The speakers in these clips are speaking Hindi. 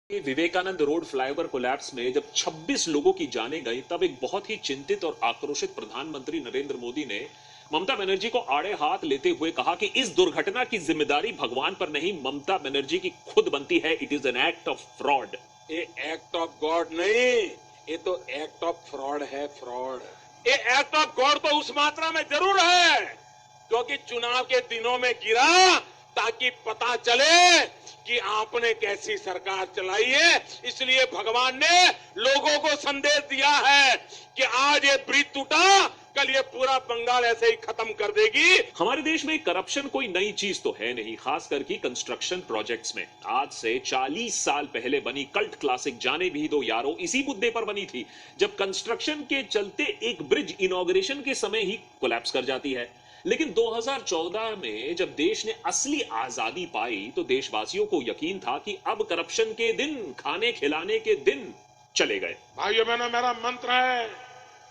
विवेकानंद रोड फ्लाईओवर कोलैप्स में जब 26 लोगों की जानें गई, तब एक बहुत ही चिंतित और आक्रोशित प्रधानमंत्री नरेंद्र मोदी ने ममता बनर्जी को आड़े हाथ लेते हुए कहा कि इस दुर्घटना की जिम्मेदारी भगवान पर नहीं, ममता बनर्जी की खुद बनती है। It is an act of fraud. ये एक्ट ऑफ गॉड नहीं, ये तो एक्ट ऑफ फ्रॉड है, फ्रॉड। ये एक्ट ऑफ गॉड तो उस मात्रा में जरूर है क्योंकि चुनाव के दिनों में गिरा ताकि पता चले कि आपने कैसी सरकार चलाई है। इसलिए भगवान ने लोगों को संदेश दिया है कि आज ये ब्रिज टूटा, कल ये पूरा बंगाल ऐसे ही खत्म कर देगी। हमारे देश में करप्शन कोई नई चीज तो है नहीं, खास करके कंस्ट्रक्शन प्रोजेक्ट्स में। आज से 40 साल पहले बनी कल्ट क्लासिक जाने भी दो यारो इसी मुद्दे पर बनी थी, जब कंस्ट्रक्शन के चलते एक ब्रिज इनॉग्रेशन के समय ही कोलैप्स कर जाती है। लेकिन 2014 में जब देश ने असली आजादी पाई तो देशवासियों को यकीन था कि अब करप्शन के दिन, खाने खिलाने के दिन चले गए। भाइयों बहनों, मेरा मंत्र है,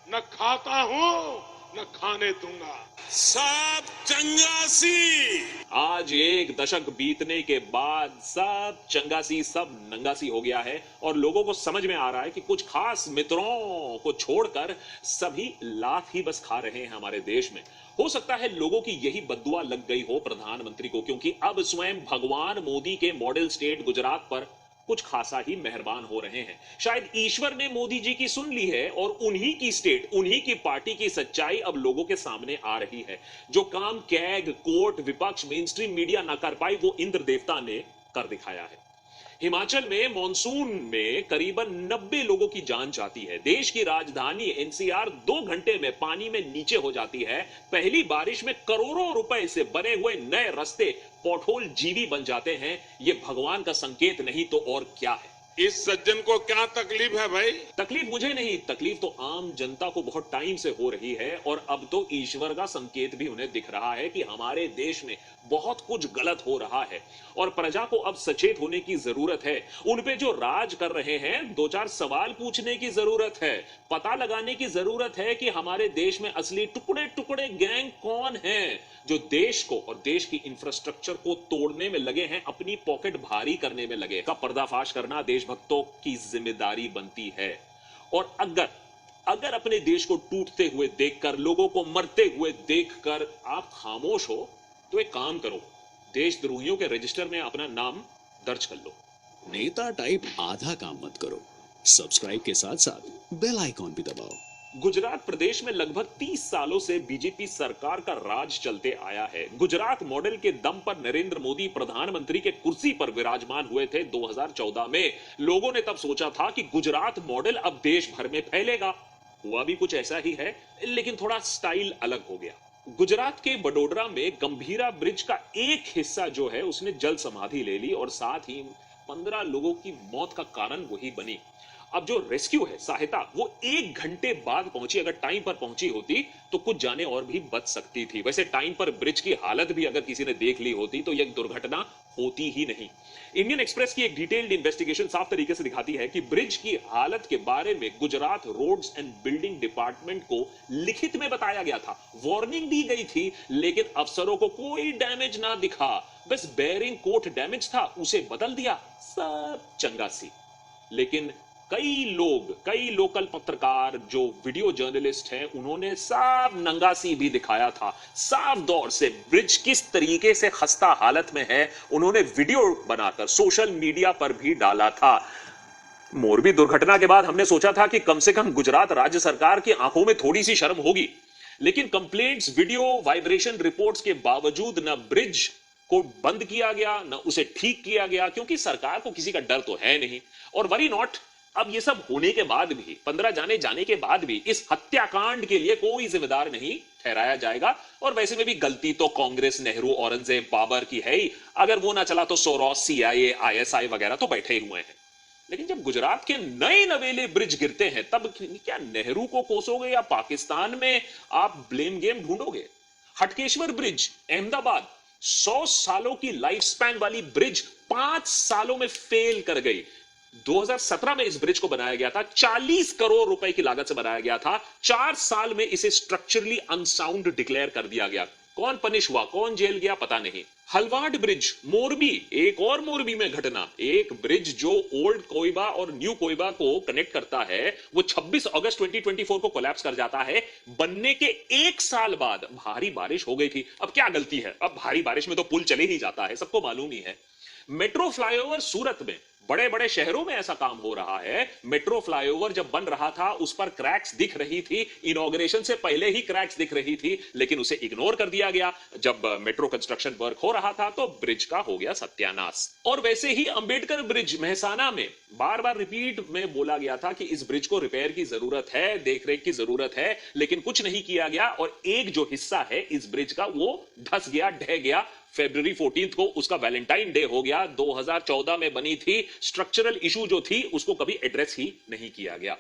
न खाता हूं न खाने दूंगा। सब चंगासी। आज एक दशक बीतने के बाद सब चंगासी, सब नंगासी हो गया है और लोगों को समझ में आ रहा है कि कुछ खास मित्रों को छोड़कर सभी लात ही बस खा रहे हैं हमारे देश में। हो सकता है लोगों की यही बद्दुआ लग गई हो प्रधानमंत्री को, क्योंकि अब स्वयं भगवान मोदी के मॉडल स्टेट गुजरात पर कुछ खासा ही मेहरबान हो रहे हैं। शायद ईश्वर ने मोदी जी की सुन ली है और उन्हीं की स्टेट, उन्हीं की पार्टी की सच्चाई अब लोगों के सामने आ रही है। जो काम कैग, कोर्ट, विपक्ष, मेनस्ट्रीम मीडिया ना कर पाई, वो इंद्र देवता ने कर दिखाया है। हिमाचल में मॉनसून में करीबन 90 लोगों की जान जाती है। देश की राजधानी एनसीआर 2 घंटे में पानी में नीचे हो जाती है। पहली बारिश में करोड़ों रुपए से बने हुए नए रास्ते पॉटहोल जीवी बन जाते हैं। ये भगवान का संकेत नहीं तो और क्या है। इस सज्जन को क्या तकलीफ है भाई? तकलीफ मुझे नहीं, तकलीफ तो आम जनता को बहुत टाइम से हो रही है और अब तो ईश्वर का संकेत भी उन्हें दिख रहा है कि हमारे देश में बहुत कुछ गलत हो रहा है और प्रजा को अब सचेत होने की जरूरत है। उन पे जो राज कर रहे हैं 2-4 सवाल पूछने की जरूरत है। पता लगाने की जरूरत है कि हमारे देश में असली टुकड़े टुकड़े गैंग कौन हैं जो देश को और देश की इंफ्रास्ट्रक्चर को तोड़ने में लगे हैं, अपनी पॉकेट भारी करने में लगे। का पर्दाफाश करना देशभक्तों की जिम्मेदारी बनती है। और अगर अपने देश को टूटते हुए देखकर, लोगों को मरते हुए देखकर आप खामोश हो तो एक काम करो, देशद्रोहियों के रजिस्टर में अपना नाम दर्ज कर लो। नेता टाइप आधा काम मत करो, सब्सक्राइब के साथ साथ बेल आइकॉन भी दबाओ। गुजरात प्रदेश में लगभग 30 सालों से बीजेपी सरकार का राज चलते आया है। गुजरात मॉडल के दम पर नरेंद्र मोदी प्रधानमंत्री के कुर्सी पर विराजमान हुए थे 2014 में। लोगों ने तब सोचा था कि गुजरात मॉडल अब देश भर में फैलेगा। हुआ भी कुछ ऐसा ही है, लेकिन थोड़ा स्टाइल अलग हो गया। गुजरात के बडोदरा में गंभीरा ब्रिज का एक हिस्सा जो है उसने जल समाधि ले ली और साथ ही 15 लोगों की मौत का कारण वही बनी। अब जो रेस्क्यू है, सहायता, वो 1 घंटे बाद पहुंची। अगर टाइम पर पहुंची होती तो कुछ जाने और भी बच सकती थी। वैसे टाइम पर ब्रिज की हालत भी अगर किसी ने देख ली होती तो यह दुर्घटना होती ही नहीं। इंडियन एक्सप्रेस की एक डिटेल्ड इन्वेस्टिगेशन साफ तरीके से दिखाती है कि ब्रिज की हालत के बारे में Gujarat roads and building department को लिखित में बताया गया था, वार्निंग दी गई थी, लेकिन अफसरों को कोई डैमेज ना दिखा। बस बेयरिंग कोट डैमेज था, उसे बदल दिया, सब चंगासी। लेकिन कई लोकल पत्रकार जो वीडियो जर्नलिस्ट हैं, उन्होंने साफ नंगासी भी दिखाया था। साफ दौर से ब्रिज किस तरीके से खस्ता हालत में है उन्होंने वीडियो बनाकर सोशल मीडिया पर भी डाला था। मोरबी दुर्घटना के बाद हमने सोचा था कि कम से कम गुजरात राज्य सरकार की आंखों में थोड़ी सी शर्म होगी, लेकिन कंप्लेंट्स, वीडियो, वाइब्रेशन रिपोर्ट्स के बावजूद न ब्रिज को बंद किया गया न उसे ठीक किया गया, क्योंकि सरकार को किसी का डर तो है नहीं। और वरी नॉट, अब ये सब होने के बाद भी, 15 जाने के बाद भी इस हत्याकांड के लिए कोई जिम्मेदार नहीं ठहराया जाएगा। और वैसे में भी गलती तो कांग्रेस, नेहरू, औरंगजेब, बाबर की है ही। अगर वो ना चला तो सोरोस, सीआईए, आईएसआई वगैरह तो बैठे हुए हैं। लेकिन जब गुजरात के नए नवेले ब्रिज गिरते हैं तब क्या नेहरू को कोसोगे या पाकिस्तान में आप ब्लेम गेम ढूंढोगे? हटकेश्वर ब्रिज, अहमदाबाद, 100 सालों की लाइफ स्पैन वाली ब्रिज 5 सालों में फेल कर गई। 2017 में इस ब्रिज को बनाया गया था, 40 करोड़ रुपए की लागत से बनाया गया था। 4 साल में इसे स्ट्रक्चरली अनसाउंड डिक्लेयर कर दिया गया। कौन पनिश हुआ, कौन जेल गया, पता नहीं। हलवाड ब्रिज, मोरबी, एक और मोरबी में घटना। एक ब्रिज जो ओल्ड कोइबा और न्यू कोइबा को कनेक्ट करता है, वो 26 अगस्त 2024 को कोलैप्स कर जाता है। बनने के 1 साल बाद भारी बारिश हो गई थी। अब क्या गलती है, अब भारी बारिश में तो पुल चले ही जाता है, सबको मालूम ही है। मेट्रो फ्लाईओवर सूरत में, बड़े बड़े शहरों में ऐसा काम हो रहा है। मेट्रो फ्लाईओवर जब बन रहा था उस पर क्रैक्स दिख रही थी, इनॉग्रेशन से पहले ही क्रैक्स दिख रही थी, लेकिन उसे इग्नोर कर दिया गया। जब मेट्रो कंस्ट्रक्शन वर्क हो रहा था तो ब्रिज का हो गया सत्यानाश। और वैसे ही अंबेडकर ब्रिज मेहसाना में बार बार रिपीट में बोला गया था कि इस ब्रिज को रिपेयर की जरूरत है, देखरेख की जरूरत है, लेकिन कुछ नहीं किया गया। और एक जो हिस्सा है इस ब्रिज का वो धस गया, ढह गया। फरवरी 14 को उसका वैलेंटाइन डे हो गया। 2014 में बनी थी, स्ट्रक्चरल इशू जो थी उसको कभी एड्रेस ही नहीं किया गया।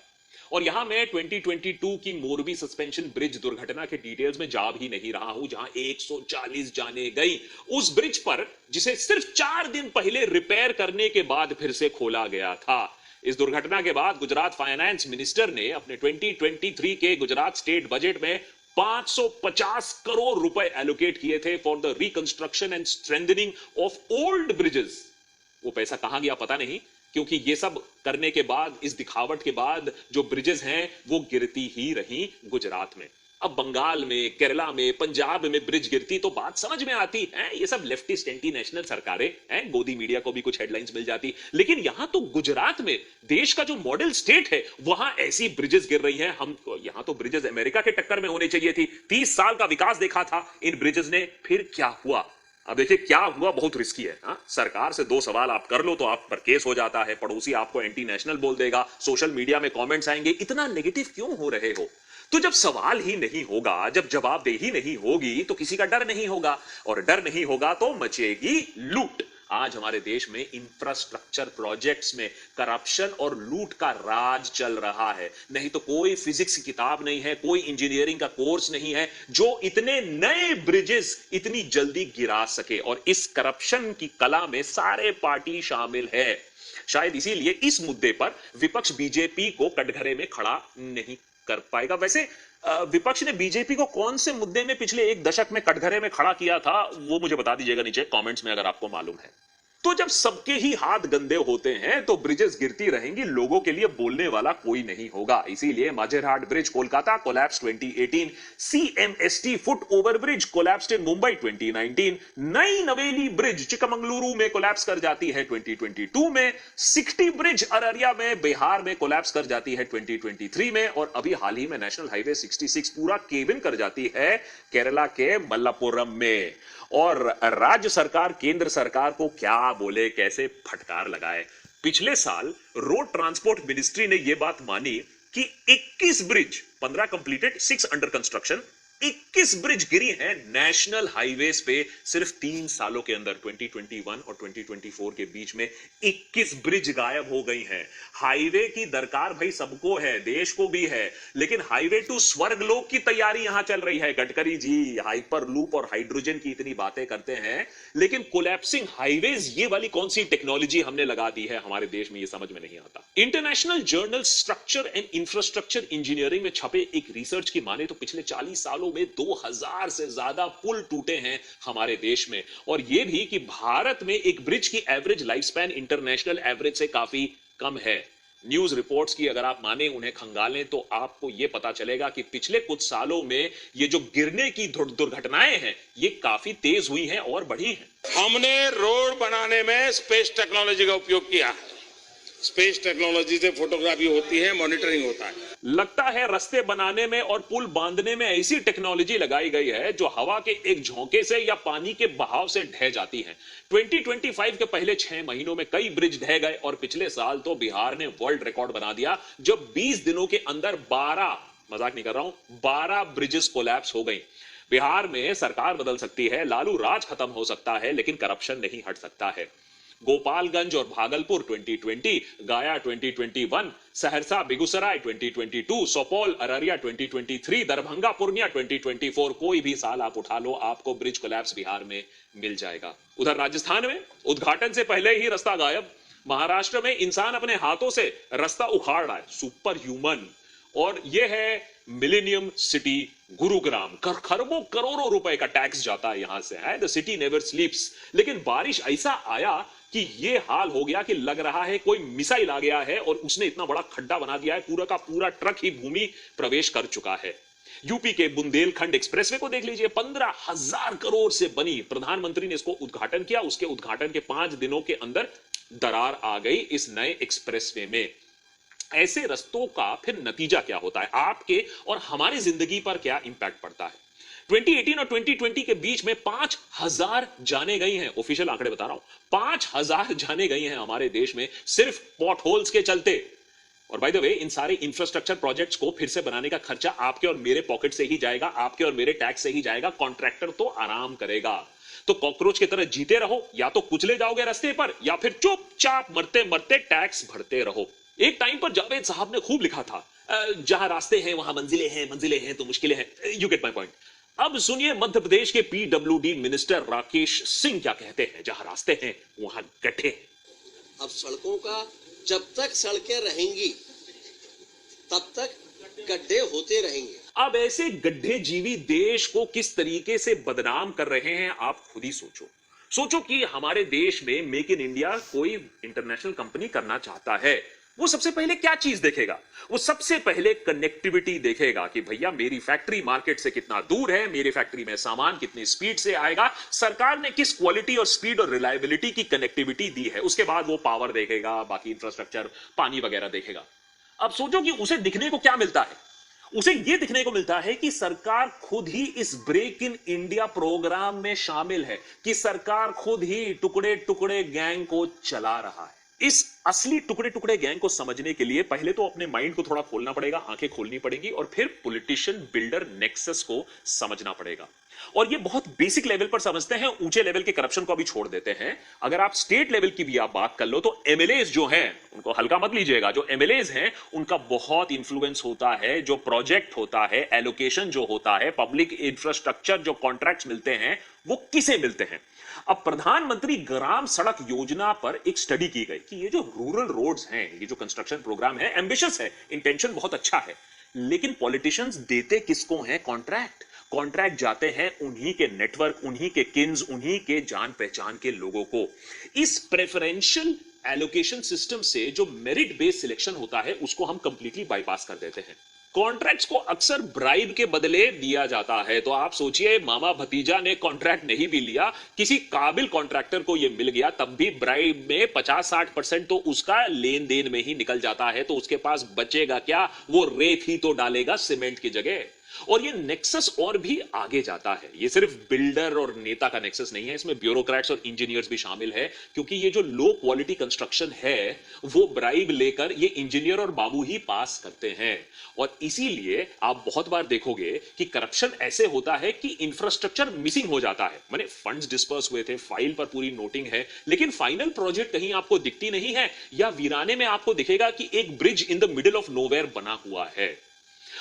और यहां मैं 2022 की मोरबी सस्पेंशन ब्रिज दुर्घटना के डिटेल्स में जा भी नहीं रहा हूं, जहां 140 जाने गई उस ब्रिज पर, जिसे सिर्फ 4 दिन पहले रिपेयर करने के बाद फिर से खोला गया था। इस दुर्घटना के बाद गुजरात फाइनेंस मिनिस्टर ने अपने 2023 के गुजरात स्टेट बजट में 550 करोड़ रुपए एलोकेट किए थे for the reconstruction and strengthening of old bridges. वो पैसा कहां गया पता नहीं, क्योंकि ये सब करने के बाद, इस दिखावट के बाद जो ब्रिजेस हैं वो गिरती ही रही गुजरात में। अब बंगाल में, केरला में, पंजाब में ब्रिज गिरती तो बात समझ में आती है, ये सब लेफ्टिस्ट एंटी नेशनल सरकारें हैं, गोदी मीडिया को भी कुछ हेडलाइंस मिल जाती। लेकिन यहां तो गुजरात में, देश का जो मॉडल स्टेट है, वहां ऐसी ब्रिजेस गिर रही हैं। हम यहां तो ब्रिजेस अमेरिका के टक्कर में होनी चाहिए थी। 30 साल का विकास देखा था इन ब्रिजेस ने, फिर क्या हुआ? अब देखिए क्या हुआ, बहुत रिस्की है। सरकार से 2 सवाल आप कर लो तो आप पर केस हो जाता है, पड़ोसी आपको एंटी नेशनल बोल देगा, सोशल मीडिया में कमेंट्स आएंगे, इतना नेगेटिव क्यों हो रहे हो? तो जब सवाल ही नहीं होगा, जब जवाबदेही नहीं होगी, तो किसी का डर नहीं होगा, और डर नहीं होगा तो मचेगी लूट। आज हमारे देश में इंफ्रास्ट्रक्चर प्रोजेक्ट्स में करप्शन और लूट का राज चल रहा है। नहीं तो कोई फिजिक्स की किताब नहीं है, कोई इंजीनियरिंग का कोर्स नहीं है जो इतने नए ब्रिजेस इतनी जल्दी गिरा सके। और इस करप्शन की कला में सारे पार्टी शामिल है। शायद इसीलिए इस मुद्दे पर विपक्ष बीजेपी को कटघरे में खड़ा नहीं कर पाएगा। वैसे विपक्ष ने बीजेपी को कौन से मुद्दे में पिछले 1 दशक में कटघरे में खड़ा किया था, वो मुझे बता दीजिएगा नीचे कमेंट्स में अगर आपको मालूम है। तो जब सबके ही हाथ गंदे होते हैं तो ब्रिजेस गिरती रहेंगी, लोगों के लिए बोलने वाला कोई नहीं होगा। इसीलिए Majerhat bridge Kolkata collapse 2018, CMST foot over bridge collapsed in Mumbai 2019, नई नवेली ब्रिज चिकमंगलुरु में कोलैप्स कर जाती है 2022 में, सिक्टी ब्रिज अररिया में बिहार में कोलैप्स कर जाती है 2023 में, और अभी हाल ही में नेशनल हाईवे 66 पूरा केबिन कर जाती है केरला के मल्लापुरम में। और राज्य सरकार केंद्र सरकार को क्या बोले, कैसे फटकार लगाए। पिछले साल रोड ट्रांसपोर्ट मिनिस्ट्री ने यह बात मानी कि 21 bridge, 15 completed, 6 under construction, 21 bridge गिरी हैं नेशनल हाईवेज पे सिर्फ 3 सालों के अंदर। 2021 और 2024 के बीच में 21 ब्रिज गायब हो गई हैं। हाईवे की दरकार भाई सबको है, देश को भी है, लेकिन हाईवे टू स्वर्गलोक की तैयारी यहां चल रही है। गडकरी जी हाइपर लूप और हाइड्रोजन की इतनी बातें करते हैं, लेकिन कोलैप्सिंग हाईवेज ये वाली कौन सी टेक्नोलॉजी हमने लगा दी है हमारे देश में, ये समझ में नहीं आता। International journal structure and infrastructure engineering में छपे एक रिसर्च की माने तो पिछले 40 सालों में 2000 से ज्यादा पुल टूटे हैं हमारे देश में। और यह भी कि भारत में एक ब्रिज की average life span international average से काफी कम है। न्यूज रिपोर्ट्स की अगर आप माने, उन्हें खंगालें, तो आपको यह पता चलेगा कि पिछले कुछ सालों में ये जो गिरने की दुर्घटनाएं हैं ये काफी तेज हुई हैं और बढ़ी हैं। हमने रोड बनाने में स्पेस टेक्नोलॉजी का उपयोग किया है। स्पेस टेक्नोलॉजी से फोटोग्राफी होती है, मॉनिटरिंग होता है। लगता है रास्ते बनाने में और पुल बांधने में ऐसी टेक्नोलॉजी लगाई गई है जो हवा के एक झोंके से या पानी के बहाव से ढह जाती है। 2025 के पहले 6 महीनों में कई ब्रिज ढह गए, और पिछले साल तो बिहार ने वर्ल्ड रिकॉर्ड बना दिया जब 20 दिनों के अंदर 12, मजाक नहीं कर रहा हूं, 12 ब्रिजेस कोलैप्स हो गई। बिहार में सरकार बदल सकती है, लालू राज खत्म हो सकता है, लेकिन करप्शन नहीं हट सकता है। गोपालगंज और भागलपुर 2020, गया 2021, सहरसा बेगूसराय 2022, सुपौल अररिया 2023, दरभंगा पूर्णिया 2024, कोई भी साल आप उठा लो आपको ब्रिज कोलैप्स बिहार में मिल जाएगा। उधर राजस्थान में उद्घाटन से पहले ही रास्ता गायब। महाराष्ट्र में इंसान अपने हाथों से रास्ता उखाड़ रहा है, सुपर ह्यूमन। और यह है मिलेनियम सिटी गुरुग्राम खरबों करोड़ों रुपए का टैक्स जाता है यहां से है। The city never स्लीप्स। लेकिन बारिश ऐसा आया कि ये हाल हो गया कि लग रहा है कोई मिसाइल आ गया है और उसने इतना बड़ा खड्डा बना दिया है, पूरा का पूरा ट्रक ही भूमि प्रवेश कर चुका है। यूपी के बुंदेलखंड एक्सप्रेसवे को देख लीजिए, 15,000 करोड़ से बनी। प्रधानमंत्री ने इसको उद्घाटन किया, उसके उद्घाटन के 5 दिनों के अंदर दरार आ गई इस नए एक्सप्रेसवे में। ऐसे रस्तों का फिर नतीजा क्या होता है, आपके और हमारी जिंदगी पर क्या इंपैक्ट पड़ता है। 2018 और 2020 के बीच में 5,000 जाने गई हैं, ऑफिशियल आंकड़े बता रहा हूं, 5,000 जाने गई हैं हमारे देश में सिर्फ पॉट होल्स के चलते। और बाय द वे, इन सारे इंफ्रास्ट्रक्चर प्रोजेक्ट्स को फिर से बनाने का खर्चा आपके और मेरे पॉकेट से ही जाएगा, आपके और मेरे टैक्स से ही जाएगा। कॉन्ट्रैक्टर तो आराम करेगा। तो कॉकरोच की तरह जीते रहो, या तो कुचले जाओगे रास्ते पर, या फिर चुपचाप मरते मरते टैक्स भरते रहो। एक टाइम पर जावेद साहब ने खूब लिखा था, जहां रास्ते हैं वहां मंजिलें हैं तो मुश्किलें हैं। You get my point. अब सुनिए मध्य प्रदेश के पीडब्ल्यूडी मिनिस्टर राकेश सिंह क्या कहते हैं, जहां रास्ते हैं वहां गड्ढे हैं। अब सड़कों का जब तक सड़कें रहेंगी तब तक गड्ढे होते रहेंगे। अब ऐसे गड्ढे जीवी देश को किस तरीके से बदनाम कर रहे हैं, आप खुद ही सोचो। सोचो कि हमारे देश में मेक इन इंडिया कोई इंटरनेशनल कंपनी करना चाहता है, वो सबसे पहले क्या चीज देखेगा? वो सबसे पहले कनेक्टिविटी देखेगा कि भैया मेरी फैक्ट्री मार्केट से कितना दूर है, मेरी फैक्ट्री में सामान कितनी स्पीड से आएगा, सरकार ने किस क्वालिटी और स्पीड और रिलायबिलिटी की कनेक्टिविटी दी है। उसके बाद वो पावर देखेगा, बाकी इंफ्रास्ट्रक्चर, पानी वगैरह देखेगा। अब सोचो कि उसे दिखने को क्या मिलता है। उसे यह दिखने को मिलता है कि सरकार खुद ही इस ब्रेक इन इंडिया प्रोग्राम में शामिल है, कि सरकार खुद ही टुकड़े टुकड़े गैंग को चला रहा है। इस असली टुकड़े टुकड़े गैंग को समझने के लिए पहले तो अपने माइंड को थोड़ा खोलना पड़ेगा, आंखें खोलनी पड़ेंगी, और फिर पॉलिटिशियन बिल्डर नेक्सस को समझना पड़ेगा। और ये बहुत बेसिक लेवल पर समझते हैं, ऊंचे लेवल के करप्शन को अभी छोड़ देते हैं। अगर आप स्टेट लेवल की भी आप बात कर लो तो एमएलएज जो हैं, उनको हल्का मत लीजिएगा, जो एमएलएज हैं उनका बहुत इंफ्लुएंस होता है। जो प्रोजेक्ट होता है, एलोकेशन जो होता है, पब्लिक इंफ्रास्ट्रक्चर जो कॉन्ट्रैक्ट्स मिलते हैं, वो किसे मिलते हैं। अब प्रधानमंत्री ग्राम सड़क योजना पर एक स्टडी की गई कि ये जो रूरल रोड्स हैं, ये जो कंस्ट्रक्शन प्रोग्राम है, एम्बिशियस है, इंटेंशन बहुत अच्छा है, लेकिन पॉलिटिशियंस देते किसको हैं कॉन्ट्रैक्ट? कॉन्ट्रैक्ट जाते हैं उन्हीं के नेटवर्क, उन्हीं के किन्स, उन्हीं के जान पहचान के लोगों को। इस प्रेफरेंशियल एलोकेशन सिस्टम से जो मेरिट बेस्ड सिलेक्शन होता है, उसको हम कंप्लीटली बाईपास कर देते हैं। कॉन्ट्रैक्ट्स को अक्सर ब्राइब के बदले दिया जाता है। तो आप सोचिए, मामा भतीजा ने कॉन्ट्रैक्ट नहीं भी लिया, किसी काबिल कॉन्ट्रैक्टर को यह मिल गया, तब भी ब्राइब में 50-60% तो उसका लेन देन में ही निकल जाता है। तो उसके पास बचेगा क्या? वो रेत ही तो डालेगा सीमेंट की जगह। और ये नेक्सस और भी आगे जाता है। ये सिर्फ बिल्डर और नेता का नेक्सस नहीं है, इसमें ब्यूरोक्रेट्स और इंजीनियर्स भी शामिल है, क्योंकि ये जो लो क्वालिटी कंस्ट्रक्शन है वो ब्राइब लेकर ये इंजीनियर और बाबू ही पास करते हैं। और इसीलिए आप बहुत बार देखोगे कि करप्शन ऐसे होता है कि इंफ्रास्ट्रक्चर मिसिंग हो जाता है। माने फंड्स डिस्पर्स हुए थे, फाइल पर पूरी नोटिंग है, लेकिन फाइनल प्रोजेक्ट कहीं आपको दिखती नहीं है, या वीराने में आपको दिखेगा कि एक bridge in the middle of nowhere बना हुआ है।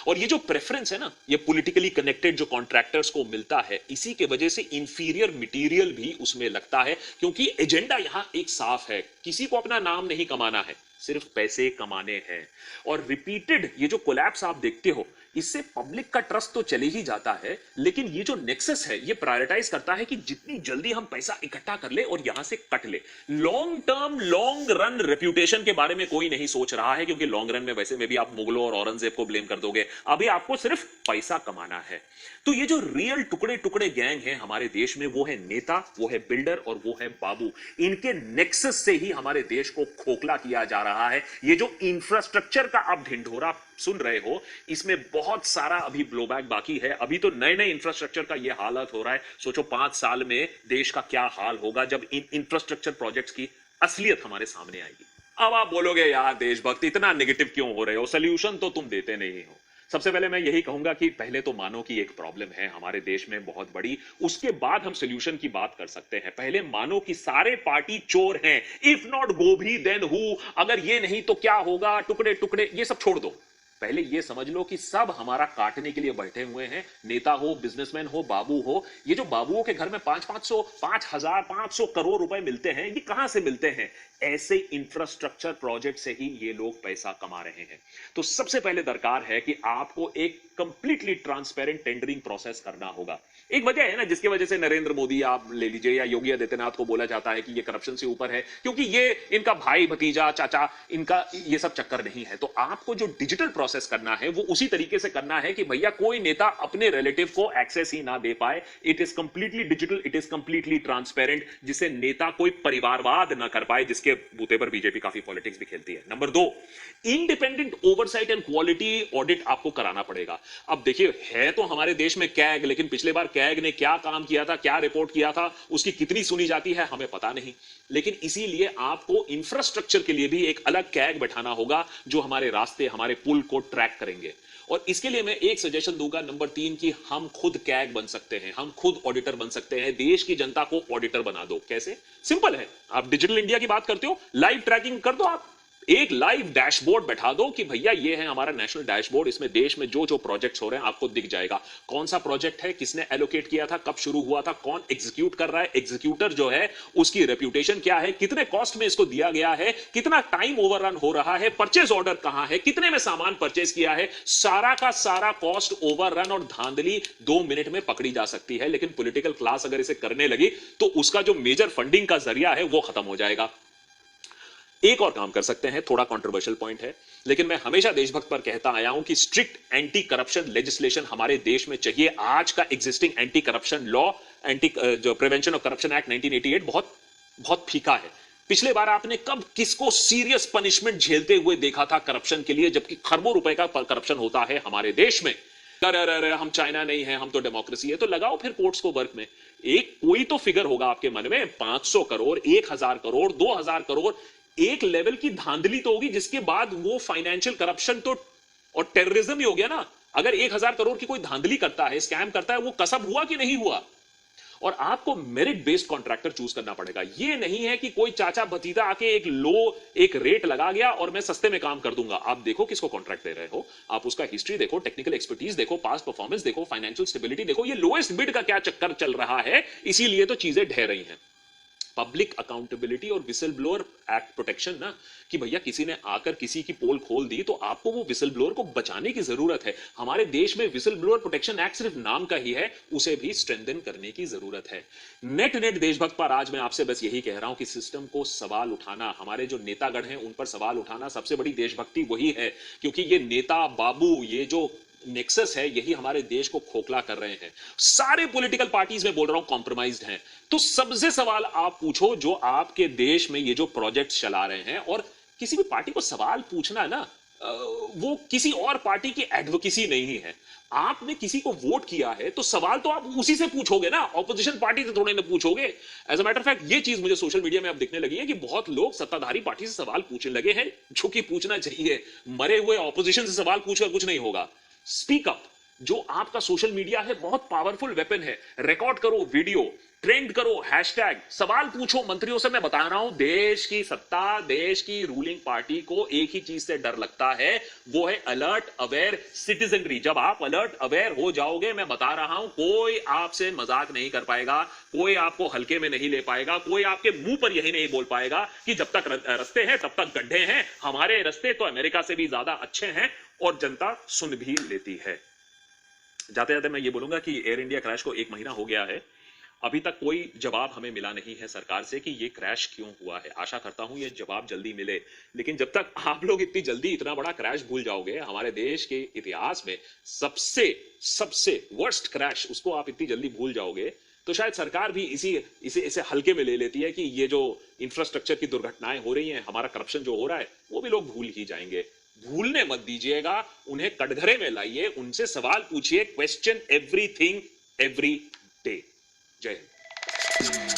और ये जो प्रेफरेंस है ना, ये पॉलिटिकली कनेक्टेड जो कॉन्ट्रैक्टर्स को मिलता है, इसी के वजह से इंफीरियर मटेरियल भी उसमें लगता है, क्योंकि एजेंडा यहां एक साफ है, किसी को अपना नाम नहीं कमाना है, सिर्फ पैसे कमाने हैं। और रिपीटेड ये जो कोलैप्स आप देखते हो, इससे पब्लिक का ट्रस्ट तो चले ही जाता है, लेकिन ये जो नेक्सस है ये प्रायोरिटाइज करता है कि जितनी जल्दी हम पैसा इकट्ठा कर ले और यहां से कट ले। Long term long run reputation के बारे में कोई नहीं सोच रहा है, क्योंकि लॉन्ग रन में वैसे में भी आप मुगलों और औरंगजेब को ब्लेम कर दोगे, अभी आपको सिर्फ पैसा कमाना है। तो ये जो रियल टुकड़े टुकड़े गैंग है हमारे देश में, वो है नेता, वो है बिल्डर और वो है बाबू। इनके नेक्सस से ही हमारे देश को खोखला किया जा रहा है। ये जो इंफ्रास्ट्रक्चर का आप ढिंढोरा सुन रहे हो, इसमें बहुत सारा अभी ब्लोबैक बाकी है। अभी तो नए नए इंफ्रास्ट्रक्चर का ये हालत हो रहा है, सोचो 5 साल में देश का क्या हाल होगा जब इन इंफ्रास्ट्रक्चर प्रोजेक्ट्स की असलियत हमारे सामने आएगी। अब आप बोलोगे यार देशभक्त इतना नेगेटिव क्यों हो रहे हो, सोल्यूशन तो तुम देते नहीं हो। सबसे पहले मैं यही कहूंगा कि पहले तो मानो कि एक प्रॉब्लम है हमारे देश में बहुत बड़ी, उसके बाद हम सोल्यूशन की बात कर सकते हैं। पहले मानो कि सारे पार्टी चोर हैं, इफ नॉट गोभी देन हु, अगर ये नहीं तो क्या होगा, टुकड़े टुकड़े ये सब छोड़ दो। पहले ये समझ लो कि सब हमारा काटने के लिए बैठे हुए हैं, नेता हो, बिजनेसमैन हो, बाबू हो। ये जो बाबुओं के घर में 5,500 करोड़ रुपए मिलते हैं, ये कहां से मिलते हैं? ऐसे इंफ्रास्ट्रक्चर प्रोजेक्ट से ही ये लोग पैसा कमा रहे हैं। तो सबसे पहले दरकार है कि आपको एक कंप्लीटली ट्रांसपेरेंट टेंडरिंग प्रोसेस करना होगा। एक वजह है ना जिसकी वजह से नरेंद्र मोदी आप ले लीजिए या योगी आदित्यनाथ को बोला जाता है कि ये करप्शन से ऊपर है, क्योंकि ये इनका भाई, भतीजा, चाचा, इनका ये सब चक्कर नहीं है। तो आपको जो डिजिटल प्रोसेस करना है वो उसी तरीके से करना है कि भैया कोई नेता अपने रिलेटिव को एक्सेस ही ना दे पाए। It is completely digital, it is completely transparent, जिसे नेता कोई परिवारवाद ना कर पाए, जिसके बूते पर बीजेपी काफी पॉलिटिक्स भी खेलती है। Number 2, independent oversight and quality audit आपको कराना पड़ेगा। अब देखिए, है तो हमारे देश में कैग, लेकिन पिछले बार कैग ने क्या काम किया था, क्या रिपोर्ट किया था, उसकी कितनी सुनी जाती है हमें पता नहीं। लेकिन इसीलिए आपको इंफ्रास्ट्रक्चर के लिए भी एक अलग कैग बैठाना होगा जो हमारे रास्ते, हमारे पुल को ट्रैक करेंगे। और इसके लिए मैं एक सजेशन दूंगा, नंबर 3, कि हम खुद कैग बन सकते हैं, हम खुद ऑडिटर बन सकते हैं। देश की जनता को ऑडिटर बना दो। कैसे? सिंपल है। आप डिजिटल इंडिया की बात करते हो, लाइव ट्रैकिंग कर दो। आप एक लाइव डैशबोर्ड बैठा दो कि भैया ये है हमारा नेशनल डैशबोर्ड, इसमें देश में जो जो प्रोजेक्ट्स हो रहे हैं आपको दिख जाएगा। कौन सा प्रोजेक्ट है, किसने एलोकेट किया था, कब शुरू हुआ था, कौन एग्जीक्यूट कर रहा है, एग्जीक्यूटर जो है उसकी रेप्यूटेशन क्या है, कितने कॉस्ट में इसको दिया गया है, कितना टाइम ओवररन हो रहा है, परचेज ऑर्डर कहां है, कितने में सामान परचेज किया है। सारा का सारा कॉस्ट ओवररन और धांधली 2 मिनट में पकड़ी जा सकती है। लेकिन पॉलिटिकल क्लास अगर इसे करने लगी तो उसका जो मेजर फंडिंग का जरिया है वो खत्म हो जाएगा। एक और काम कर सकते हैं, थोड़ा कंट्रोवर्शियल पॉइंट है, लेकिन मैं हमेशा देशभक्त पर कहता आया हूं कि स्ट्रिक्ट एंटी करप्शन लेजिस्लेशन हमारे देश में चाहिए। आज का एग्जिस्टिंग एंटी करप्शन लॉ, जो प्रिवेंशन ऑफ करप्शन एक्ट 1988 बहुत फीका है। पिछले बार आपने कब किसको सीरियस पनिशमेंट झेलते हुए देखा था करप्शन के लिए, जबकि खरबों रुपए का करप्शन होता है हमारे देश में। अरे हम चाइना नहीं है, हम तो डेमोक्रेसी है। तो लगाओ फिर कोर्ट्स को वर्क में। एक कोई तो फिगर होगा आपके मन में, 500 करोड़, 1000 करोड़, 2000 करोड़, एक लेवल की धांधली तो होगी जिसके बाद वो फाइनेंशियल करप्शन तो और टेररिज्म ही हो गया ना। अगर 1000 करोड़ की कोई धांधली करता है, स्कैम करता है, वो कसब हुआ कि नहीं हुआ। और आपको मेरिट बेस्ड कॉन्ट्रैक्टर चूज करना पड़ेगा। ये नहीं है कि कोई चाचा भतीजा आके एक रेट लगा गया और मैं सस्ते में काम कर दूंगा। आप देखो किसको कॉन्ट्रैक्ट दे रहे हो, आप उसका हिस्ट्री देखो, टेक्निकल एक्सपर्टीज देखो, पास्ट परफॉर्मेंस देखो, फाइनेंशियल स्टेबिलिटी देखो। ये लोएस्ट बिड का क्या चक्कर चल रहा है, इसीलिए तो चीजें ढह रही हैं। पब्लिक अकाउंटेबिलिटी और विसल ब्लोअर एक्ट प्रोटेक्शन ना, कि भैया किसी ने आकर किसी की पोल खोल दी तो आपको वो विसल ब्लोअर को बचाने की जरूरत है। हमारे देश में विसल ब्लोअर प्रोटेक्शन एक्ट सिर्फ नाम का ही है, उसे भी स्ट्रेंथन करने की जरूरत है। नेट देशभक्त पर आज मैं आपसे बस यही कह रहा हूं कि सिस्टम को सवाल उठाना, हमारे जो नेतागण हैं उन पर सवाल उठाना सबसे बड़ी देशभक्ति वही है। क्योंकि ये नेता बाबू, ये जो नेक्सस है, यही हमारे देश को खोखला कर रहे हैं। सारे पॉलिटिकल पार्टीज में बोल रहा हूं कॉम्प्रोमाइज्ड हैं। तो सबसे सवाल आप पूछो जो आपके देश में ये जो प्रोजेक्ट्स चला रहे हैं। और किसी भी पार्टी को सवाल पूछना ना, वो किसी और पार्टी की एडवोकेसी नहीं है। आपने किसी को वोट किया है तो सवाल तो आप उसी से पूछोगे ना, ऑपोजिशन पार्टी से थोड़े ना पूछोगे। As a matter of fact ये चीज मुझे सोशल मीडिया में अब दिखने लगी है कि बहुत लोग सत्ताधारी पार्टी से सवाल पूछने लगे हैं, जो कि पूछना चाहिए। मरे हुए ऑपोजिशन से सवाल पूछकर कुछ नहीं होगा। Speak up. जो आपका सोशल मीडिया है बहुत पावरफुल वेपन है। रिकॉर्ड करो वीडियो, ट्रेंड करो, हैशटैग, सवाल पूछो मंत्रियों से। मैं बता रहा हूं, देश की सत्ता, देश की रूलिंग पार्टी को एक ही चीज से डर लगता है, वो है अलर्ट अवेयर सिटीजनरी। जब आप अलर्ट अवेयर हो जाओगे, मैं बता रहा हूं, कोई आपसे मजाक नहीं कर पाएगा, कोई आपको हल्के में नहीं ले पाएगा, कोई आपके मुंह पर यही नहीं बोल पाएगा कि जब तक रस्ते हैं तब तक गड्ढे हैं। हमारे रस्ते तो अमेरिका से भी ज्यादा अच्छे हैं और जनता सुन भी लेती है। जाते जाते मैं ये बोलूंगा कि एयर इंडिया क्रैश को 1 महीना हो गया है। अभी तक कोई जवाब हमें मिला नहीं है सरकार से कि ये क्रैश क्यों हुआ है। आशा करता हूं ये जवाब जल्दी मिले। लेकिन जब तक आप लोग इतनी जल्दी इतना बड़ा क्रैश भूल जाओगे, हमारे देश के इतिहास में सबसे वर्स्ट क्रैश, उसको आप इतनी जल्दी भूल जाओगे, तो शायद सरकार भी इसे हल्के में ले लेती है कि ये जो इंफ्रास्ट्रक्चर की दुर्घटनाएं हो रही हैं, हमारा करप्शन जो हो रहा है, वो भी लोग भूल ही जाएंगे। भूलने मत दीजिएगा, उन्हें कटघरे में लाइए, उनसे सवाल पूछिए, क्वेश्चन एवरीथिंग एवरी डे। जय हिंद।